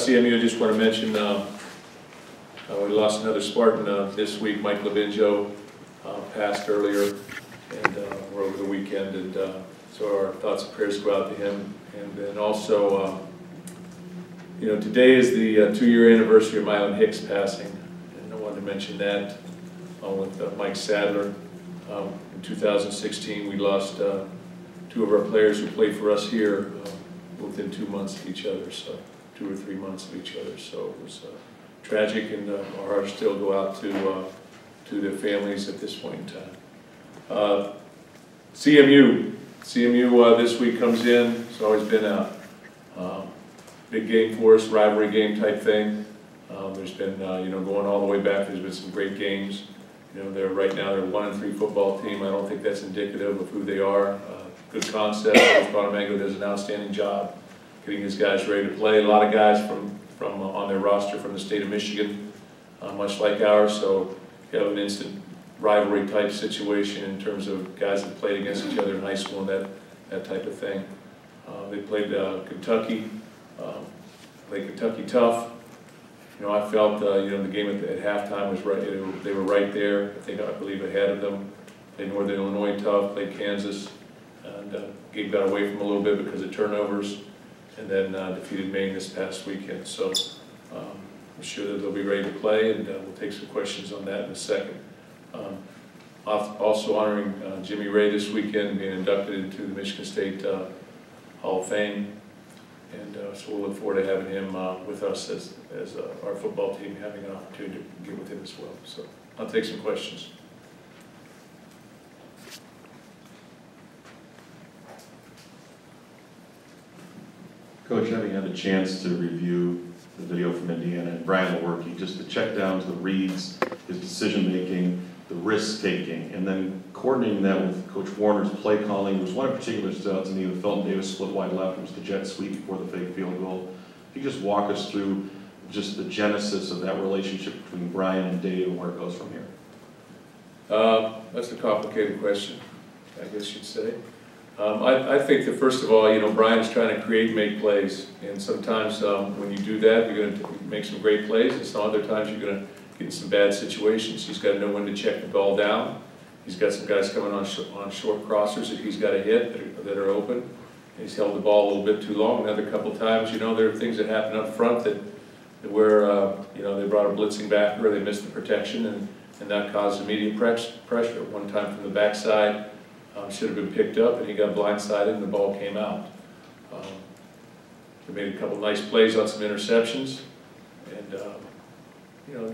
CMU, I just want to mention we lost another Spartan this week. Mike Levinjo passed earlier and or over the weekend, and so our thoughts and prayers go out to him. And then also, you know, today is the 2-year anniversary of Mylon Hicks passing, and I wanted to mention that with Mike Sadler. In 2016, we lost 2 of our players who played for us here within 2 months of each other, so 2 or 3 months of each other. So it was tragic, and our hearts still go out to their families at this point in time. CMU this week comes in. It's always been a big game for us, rivalry game type thing. There's been you know, going all the way back, there's been some great games. You know, right now they're a 1-3 football team. I don't think that's indicative of who they are. Good concept. Coach Bonamango does an outstanding job getting his guys ready to play. A lot of guys from on their roster from the state of Michigan, much like ours. So you have an instant rivalry type situation in terms of guys that played against each other in high school and that type of thing. They played Kentucky, played Kentucky tough. You know, I felt you know, the game at halftime was right. They were right there. I believe ahead of them. Played Northern Illinois tough. Played Kansas, and game got away from them a little bit because of turnovers, and then defeated Maine this past weekend. So I'm sure that they'll be ready to play, and we'll take some questions on that in a second. Also honoring Jimmy Ray this weekend, being inducted into the Michigan State Hall of Fame. And so we'll look forward to having him with us as our football team, having an opportunity to get with him as well. So I'll take some questions. Coach, having had a chance to review the video from Indiana and Brian Lewerke, just to check down to the reads, his decision-making, the risk-taking, and then coordinating that with Coach Warner's play calling. There was one in particular that stood out to me with Felton Davis split wide left. It was the jet sweep before the fake field goal. If you could just walk us through just the genesis of that relationship between Brian and Dave and where it goes from here. That's a complicated question, I guess you'd say. I think that first of all, you know, Brian is trying to create and make plays, and sometimes when you do that, you're going to make some great plays, and some other times you're going to get in some bad situations. He's got to know when to check the ball down. He's got some guys coming on short crossers that he's got to hit that are open. He's held the ball a little bit too long. Another couple times, you know, there are things that happen up front that where you know, they brought a blitzing backer, or they missed the protection, and that caused immediate pressure. One time from the backside, should have been picked up, and he got blindsided, and the ball came out. They made a couple nice plays on some interceptions, and you know,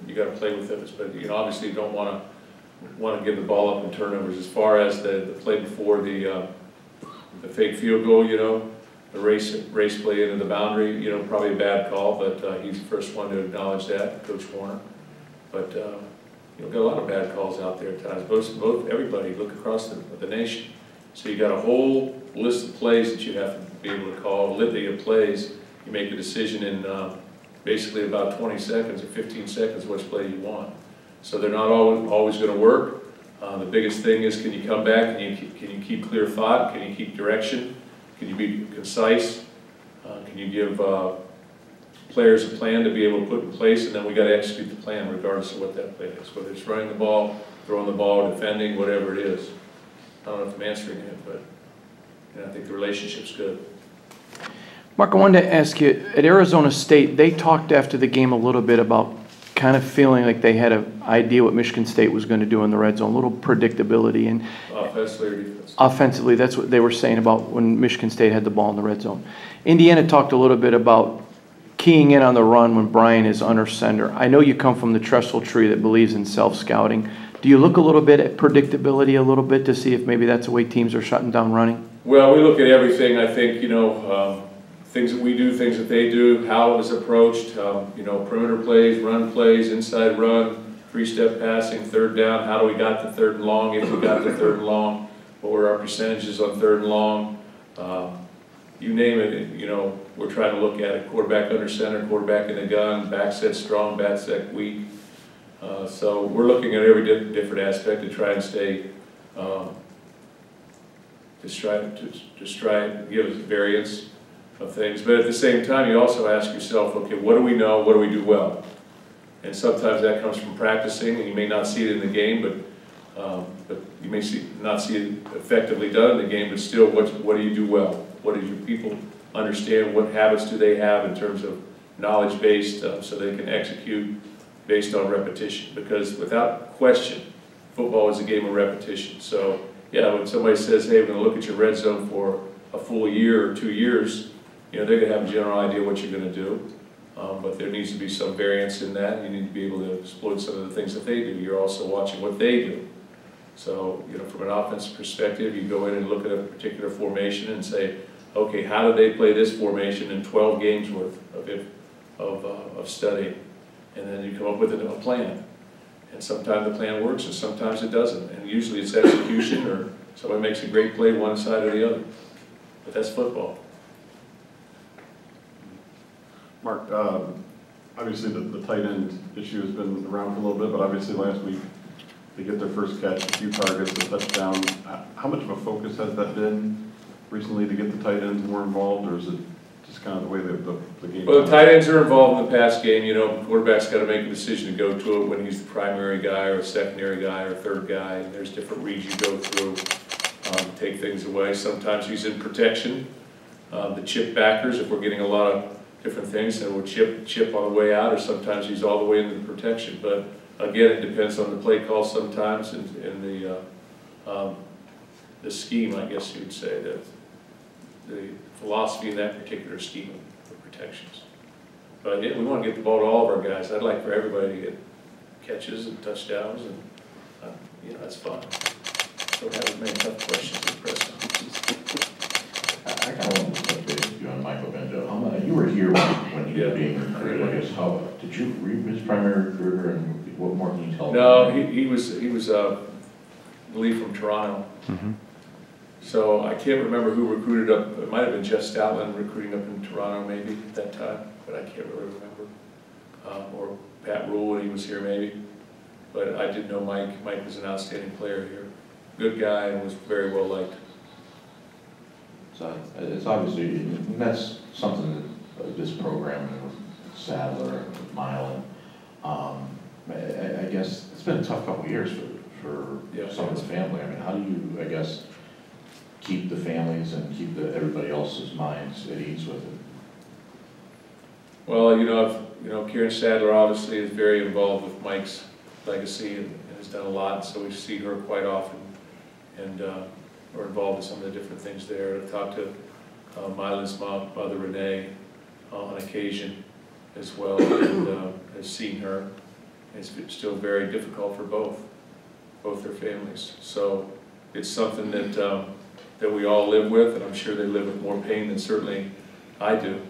you got to play with those. But you know, obviously, you don't want to give the ball up in turnovers. As far as the play before the fake field goal, you know, the race play into the boundary, you know, probably a bad call, but he's the first one to acknowledge that, Coach Warner. But you know, got a lot of bad calls out there at times. Both everybody look across the nation. So you got a whole list of plays that you have to be able to call, a litany of plays. You make a decision in basically about 20 seconds or 15 seconds which play you want. So they're not always going to work. The biggest thing is, can you come back? Can you keep clear thought? Can you keep direction? Can you be concise? Can you give players a plan to be able to put in place? And then we got to execute the plan regardless of what that plan is, whether it's running the ball, throwing the ball, defending, whatever it is. I don't know if I'm answering it, but you know, I think the relationship's good. Mark, I wanted to ask you, at Arizona State, they talked after the game a little bit about kind of feeling like they had an idea what Michigan State was going to do in the red zone, a little predictability. And offensively or defensively? Offensively, that's what they were saying about when Michigan State had the ball in the red zone. Indiana talked a little bit about keying in on the run when Brian is under center. I know you come from the trestle tree that believes in self-scouting. Do you look a little bit at predictability a little bit to see if maybe that's the way teams are shutting down running? Well, we look at everything. I think, you know, things that we do, things that they do, how it was approached, you know, perimeter plays, run plays, inside run, three-step passing, third down, how do we got to third and long, if we got to third and long, what were our percentages on third and long, you name it, you know, we're trying to look at it. Quarterback under center, quarterback in the gun, back set strong, back set weak. So we're looking at every different aspect to try and stay, to try and give us variance. things. But at the same time, you also ask yourself, okay, what do we know? What do we do well? And sometimes that comes from practicing, and you may not see it in the game, but you may not see it effectively done in the game, but still, what do you do well? What do your people understand? What habits do they have in terms of knowledge-based, so they can execute based on repetition? Because without question, football is a game of repetition. So yeah, when somebody says, hey, we're going to look at your red zone for a full year or 2 years, they're going to have a general idea what you're going to do. But there needs to be some variance in that. You need to be able to exploit some of the things that they do. You're also watching what they do. So, from an offensive perspective, you go in and look at a particular formation and say, okay, how do they play this formation in 12 games worth of study? And then you come up with a plan. And sometimes the plan works and sometimes it doesn't. And usually it's execution, or somebody makes a great play one side or the other. But that's football. Mark, obviously the tight end issue has been around for a little bit, but obviously last week they get their first catch, a few targets, a touchdown. How much of a focus has that been recently to get the tight ends more involved, or is it just kind of the way the game? Well, the tight ends are involved in the pass game. The quarterback's got to make a decision to go to it when he's the primary guy or a secondary guy or a third guy. And there's different reads you go through to take things away. Sometimes he's in protection. The chip backers, if we're getting a lot of different things, and we'll chip on the way out, or sometimes he's all the way into the protection. But again, it depends on the play call sometimes, and the scheme, I guess you would say, the philosophy in that particular scheme of protections. But yeah, we want to get the ball to all of our guys. I'd like for everybody to get catches and touchdowns, and that's fun. Don't have as many tough questions as press conferences. I kind of want to touch base with you on Michael Benjo. You were here when he was being recruited. I guess did you read his primary recruiter, and what more can you tell me? No, he was I believe from Toronto. Mm-hmm. So I can't remember who recruited up. It might have been Jeff Stoutland recruiting up in Toronto maybe at that time, but I can't really remember. Or Pat Rule when he was here maybe. But I did know Mike. Mike was an outstanding player here. Good guy and was very well liked. So it's obviously, and that's something that this program with Sadler and with Milan, I guess it's been a tough couple of years for some of the family. I mean, how do you, I guess, keep the families and keep everybody else's minds at ease with it? Well, Karen Sadler obviously is very involved with Mike's legacy and has done a lot, so we see her quite often, and are involved in some of the different things there. I've talked to Milan's mother, Renee, on occasion as well, and has seen her. It's still very difficult for both their families. So it's something that we all live with, and I'm sure they live with more pain than certainly I do.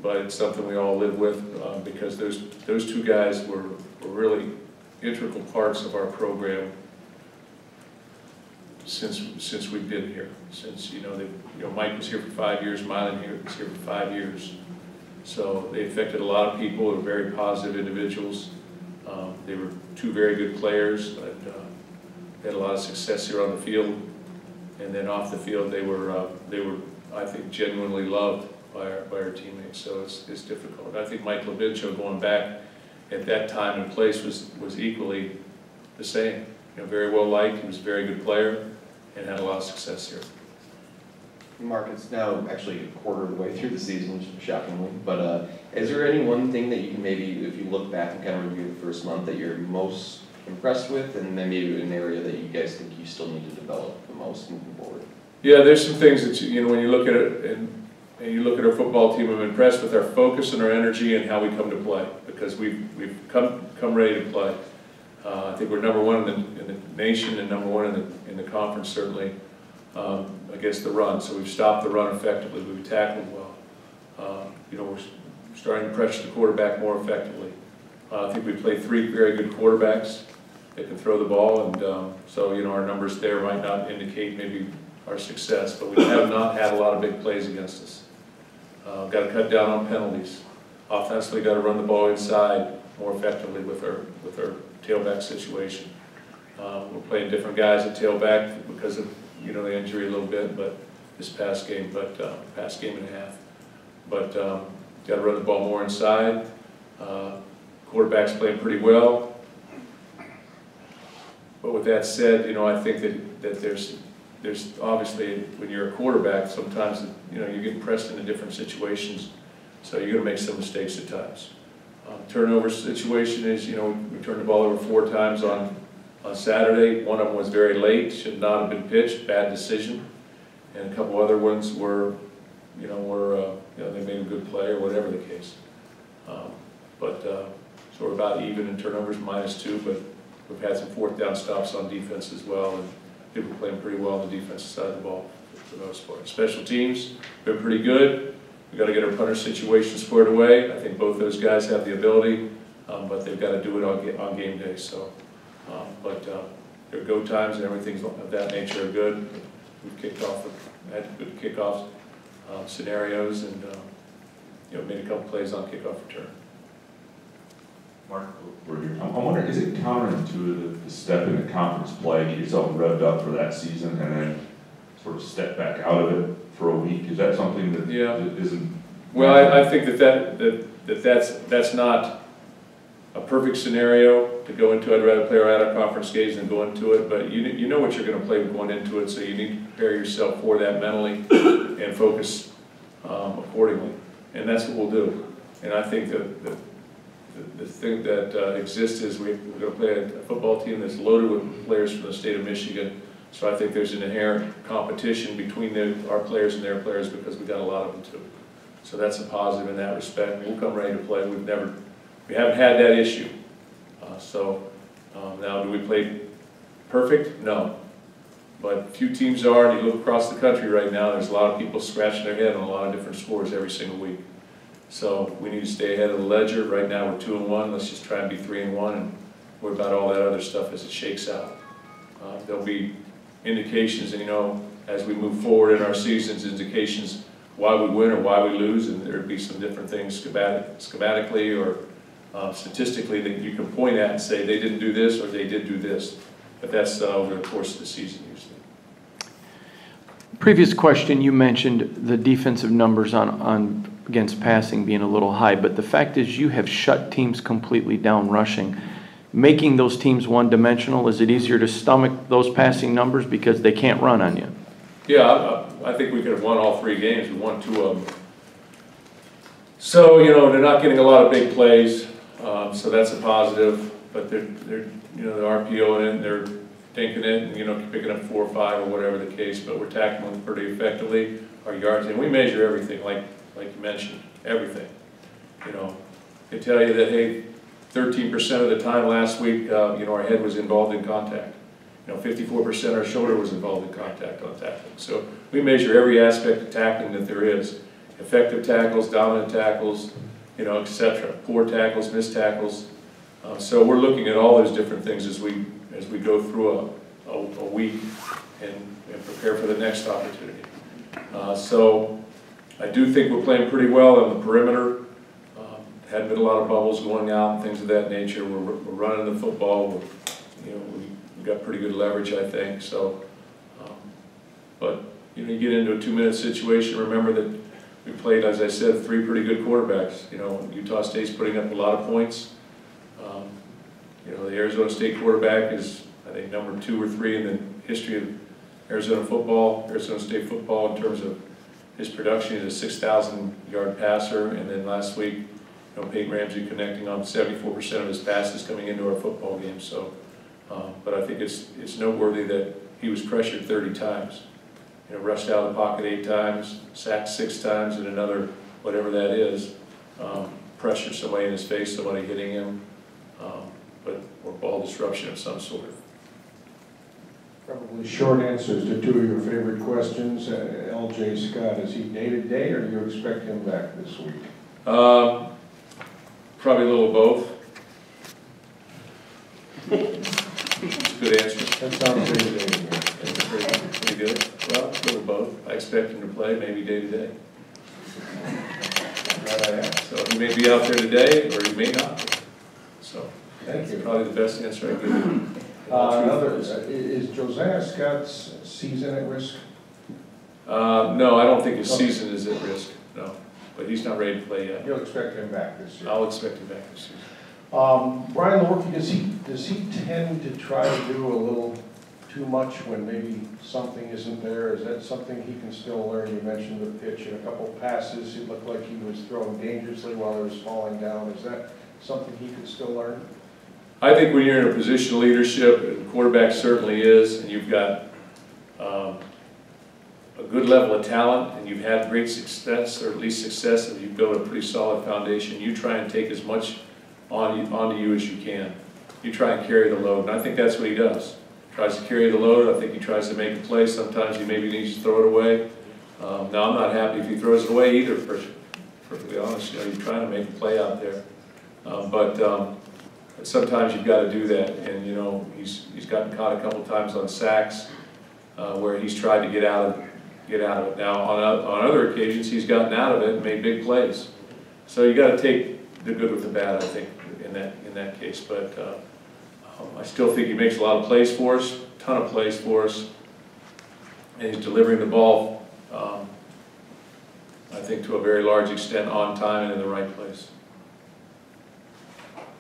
But it's something we all live with because those two guys were really integral parts of our program since we've been here. Since Mike was here for 5 years, Milan was here for 5 years. So they affected a lot of people. They were very positive individuals. They were two very good players. And, had a lot of success here on the field, and then off the field they were I think genuinely loved by our teammates. So it's difficult. I think Mike Levincho, going back at that time and place, was equally the same. Very well liked. He was a very good player and had a lot of success here. Mark, it's now actually a quarter of the way through the season, shockingly. But is there any one thing that you can maybe, if you look back and kind of review the first month, that you're most impressed with, and then maybe an area that you guys think you still need to develop the most moving forward? Yeah, there's some things that when you look at it and you look at our football team, I'm impressed with our focus and our energy and how we come to play, because we've come ready to play. I think we're number one in the nation and number one in the conference certainly against the run. So we've stopped the run effectively. We've tackled well. We're starting to pressure the quarterback more effectively. I think we play 3 very good quarterbacks that can throw the ball, and so our numbers there might not indicate maybe our success, but we have not had a lot of big plays against us. Got to cut down on penalties. Offensively, got to run the ball inside more effectively with our tailback situation. We're playing different guys at tailback because of the injury a little bit, but past game and a half. but got to run the ball more inside. Quarterback's playing pretty well. But with that said, you know, I think that there's obviously, when you're a quarterback, sometimes, you know, you get pressed into different situations, so you're going to make some mistakes at times. Turnover situation is, you know, we turned the ball over 4 times on Saturday. One of them was very late, should not have been pitched, bad decision. And a couple other ones were, you know, they made a good play or whatever the case. So we're about even in turnovers, -2, but we've had some 4th down stops on defense as well, and people playing pretty well on the defensive side of the ball for the most part. Special teams, been pretty good. We've got to get our punter situation squared away. I think both those guys have the ability, but they've got to do it on game day. So, their go times and everything of that nature are good. We've kicked off, had good kickoff scenarios, and you know, made a couple plays on kickoff return. Mark, I'm wondering, is it counterintuitive to step into conference play, get yourself revved up for that season, and then sort of step back out of it for a week? Is that something that isn't? Well, I think that's not a perfect scenario to go into. I'd rather play out of conference games than go into it, but you know what you're going to play going into it, so you need to prepare yourself for that mentally and focus accordingly. And that's what we'll do. And I think that the thing that exists is we're going to play a football team that's loaded with players from the state of Michigan. So I think there's an inherent competition between our players and their players because we got a lot of them too. So that's a positive in that respect. We'll come ready to play. We haven't had that issue. Now, do we play perfect? No. But few teams are, and you look across the country right now, there's a lot of people scratching their head on a lot of different scores every single week. So we need to stay ahead of the ledger. Right now we're 2-1. Let's just try and be 3-1 and worry about all that other stuff as it shakes out. There'll be indications, and you know, as we move forward in our seasons, indications why we win or why we lose, and there'll be some different things schematically or statistically that you can point at and say they didn't do this or they did do this. But that's over the course of the season usually. Previous question, you mentioned the defensive numbers on against passing being a little high, but the fact is you have shut teams completely down rushing. Making those teams one-dimensional, is it easier to stomach those passing numbers because they can't run on you? Yeah, I think we could have won all 3 games. We won 2 of them. So, you know, they're not getting a lot of big plays, so that's a positive, but they're you know, they're RPOing it and they're dinking it and, you know, picking up 4 or 5 or whatever the case, but we're tackling them pretty effectively. Our yards, and we measure everything, like you mentioned, everything. You know, they tell you that, hey, 13% of the time last week, you know, our head was involved in contact. You know, 54% our shoulder was involved in contact on tackling. So we measure every aspect of tackling that there is. Effective tackles, dominant tackles, you know, etc. Poor tackles, missed tackles. So we're looking at all those different things as we go through a week and prepare for the next opportunity. So I do think we're playing pretty well on the perimeter. Hadn't been a lot of bubbles going out and things of that nature. We're running the football. You know, we've got pretty good leverage, I think. So, but you know, you get into a 2-minute situation. Remember that we played, as I said, 3 pretty good quarterbacks. You know, Utah State's putting up a lot of points. You know, the Arizona State quarterback is, I think, number 2 or 3 in the history of Arizona State football in terms of his production. He's a 6,000-yard passer, and then last week, you know, Peyton Ramsey connecting on 74% of his passes coming into our football game. So, but I think it's noteworthy that he was pressured 30 times. You know, rushed out of the pocket 8 times, sacked 6 times, and another whatever that is, pressured somebody in his face, somebody hitting him, or ball disruption of some sort. Probably short answers to 2 of your favorite questions. L.J. Scott, is he day-to-day, or do you expect him back this week? Probably a little of both. Good answer. That sounds day-to-day to me. Pretty good. Well, a little of both. I expect him to play maybe day-to-day. So he may be out there today, or he may not. So that's probably the best answer I can give you. Is Josiah Scott's season at risk? No, I don't think his season is at risk. No, but he's not ready to play yet. You'll expect him back this year. I'll expect him back this season. Brian Lewerke, does he tend to try to do a little too much when maybe something isn't there? Is that something he can still learn? You mentioned the pitch and a couple passes. It looked like he was throwing dangerously while he was falling down. Is that something he can still learn? I think when you're in a position of leadership, and quarterback certainly is, and you've got a good level of talent, and you've had great success, or at least success, and you've built a pretty solid foundation, you try and take as much onto you as you can. You try and carry the load, and I think that's what he does. Tries to carry the load. I think he tries to make a play. Sometimes he maybe needs to throw it away. Now, I'm not happy if he throws it away either, perfectly honest. You know, you're trying to make a play out there. But sometimes you've got to do that, and you know, he's gotten caught a couple times on sacks where he's tried to get out of it. Now, on other occasions, he's gotten out of it and made big plays. So you got to take the good with the bad, I think, in that case. But I still think he makes a lot of plays for us, a ton of plays for us, and he's delivering the ball, I think, to a very large extent on time and in the right place.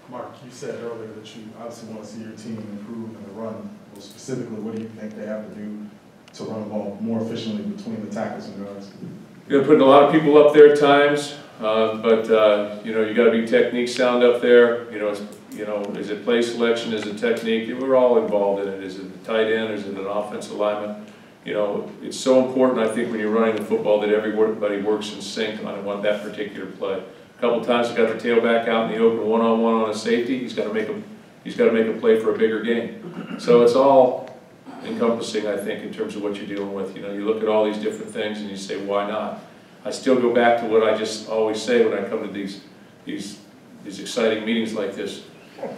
Mark, you said earlier that you obviously want to see your team improve in the run. Well, specifically, what do you think they have to do to run the ball more efficiently between the tackles and guards? You're putting a lot of people up there at times, but you know, you got to be technique sound up there. You know, is it play selection? Is it technique? We're all involved in it. Is it the tight end? Is it an offensive lineman? You know, it's so important, I think, when you're running the football that everybody works in sync on that particular play. A couple times, he got the tailback out in the open one-on-one on a safety. He's got to make a play for a bigger game. So it's all encompassing, I think, in terms of what you're dealing with. You know, you look at all these different things and you say, why not? I still go back to what I just always say when I come to these exciting meetings like this.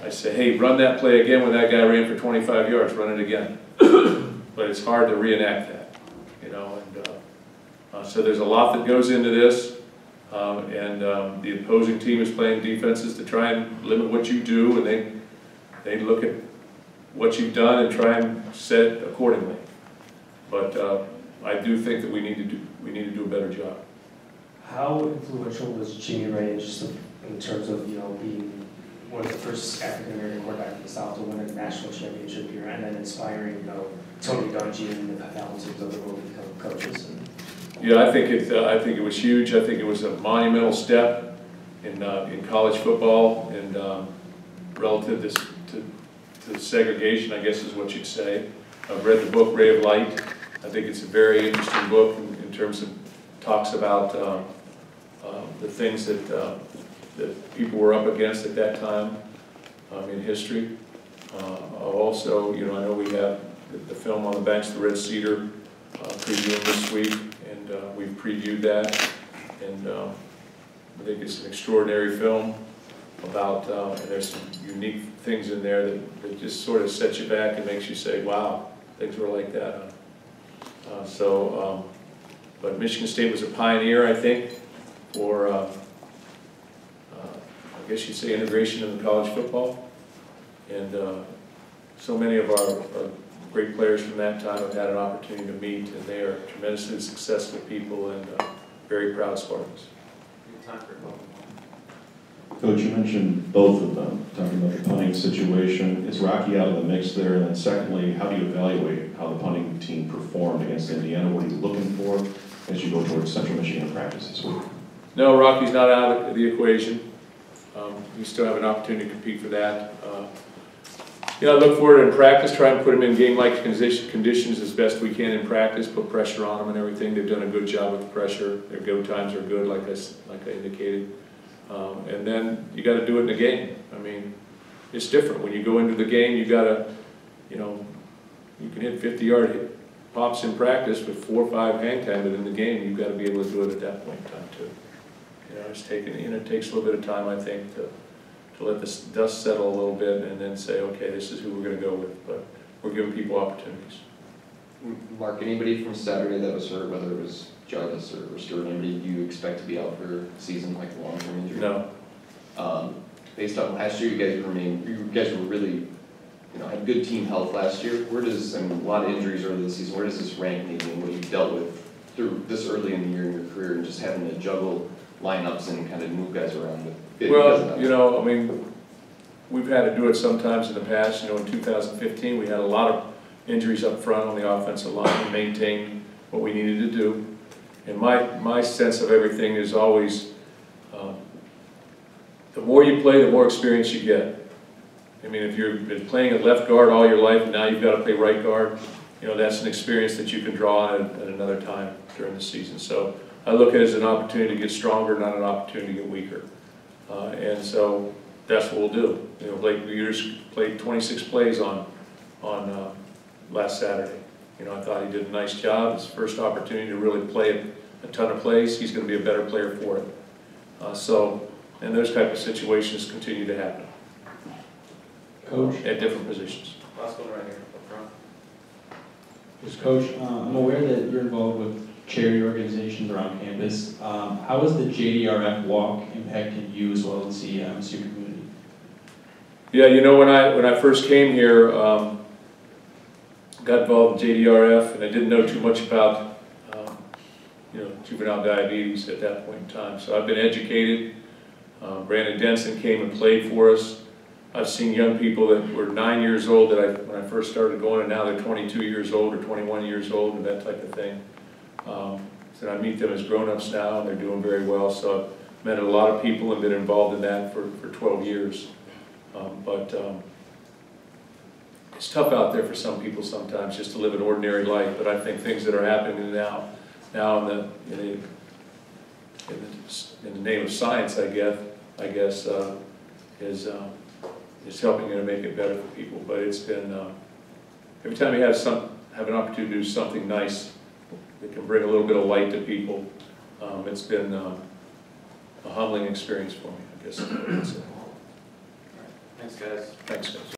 I say, hey, run that play again when that guy ran for 25 yards. Run it again. But it's hard to reenact that, you know. And so there's a lot that goes into this. The opposing team is playing defenses to try and limit what you do, and they look at what you've done and try and set it accordingly. But I do think that we need to do a better job. How influential was Jimmy Ray just in terms of, you know, being one of the first African American quarterback in the South to win a national championship here, and then inspiring, you know, Tony Dungy and the Valentines of the world to become coaches? Yeah, I think it was huge. I think it was a monumental step in college football, and relative to segregation, I guess is what you'd say. I've read the book Ray of Light. I think it's a very interesting book in terms of talks about the things that people were up against at that time in history. Also, you know, I know we have the film On the Banks of the Red Cedar previewing this week, and we've previewed that, and I think it's an extraordinary film about, and there's some unique things in there that just sort of sets you back and makes you say, wow, things were like that. But Michigan State was a pioneer, I think, for, I guess you'd say, integration into college football. And so many of our great players from that time have had an opportunity to meet, and they are tremendously successful people and very proud Spartans. Coach, you mentioned both of them, talking about the punting situation. Is Rocky out of the mix there? And then secondly, how do you evaluate how the punting team performed against Indiana? What are you looking for as you go towards Central Michigan practice this week? No, Rocky's not out of the equation. We still have an opportunity to compete for that. You know, I look forward in practice, try and put them in game-like conditions as best we can in practice, put pressure on them and everything. They've done a good job with the pressure. Their go times are good, like I indicated. And then you got to do it in the game. I mean, it's different. When you go into the game, you got to, you know, you can hit 50-yard pops in practice with 4 or 5 hang time, but in the game, you've got to be able to do it at that point in time too. You know, it takes a little bit of time, I think, to let the dust settle a little bit and then say, okay, this is who we're going to go with. But we're giving people opportunities. Mark, anybody from Saturday that was hurt, whether it was Jarvis or Stewart, anybody you expect to be out for a season, like a long-term injury? No. Based on last year, you guys were really, you know, had good team health last year. Where does, and a lot of injuries early this season, where does this rank maybe in what you've dealt with through this early in the year in your career, and just having to juggle lineups and kind of move guys around with. Well, you know, I mean, we've had to do it sometimes in the past. You know, in 2015, we had a lot of injuries up front on the offensive line. We maintained what we needed to do. And my sense of everything is always, the more you play, the more experience you get. I mean, if you've been playing at left guard all your life and now you've got to play right guard, you know, that's an experience that you can draw on at another time during the season. So I look at it as an opportunity to get stronger, not an opportunity to get weaker. And so that's what we'll do. You know, Blake Peters played 26 plays on last Saturday. You know, I thought he did a nice job. His first opportunity to really play a ton of plays. He's going to be a better player for it. And those type of situations continue to happen. Coach? At different positions. Last one right here, up front. Coach, I'm aware that you're involved with charity organizations around campus. How has the JDRF walk impacted you as well as the MSU community? Yeah, you know, when I first came here, got involved in JDRF, and I didn't know too much about, you know, juvenile diabetes at that point in time. So I've been educated. Brandon Denson came and played for us. I've seen young people that were 9 years old when I first started going, and now they're 22 years old or 21 years old and that type of thing. So I meet them as grown-ups now, and they're doing very well. So I've met a lot of people and been involved in that for 12 years. It's tough out there for some people sometimes just to live an ordinary life, but I think things that are happening now in the name of science, I guess, is helping to make it better for people. But it's been, every time you have an opportunity to do something nice that can bring a little bit of light to people, it's been a humbling experience for me, I guess. Thanks, guys. Thanks, guys.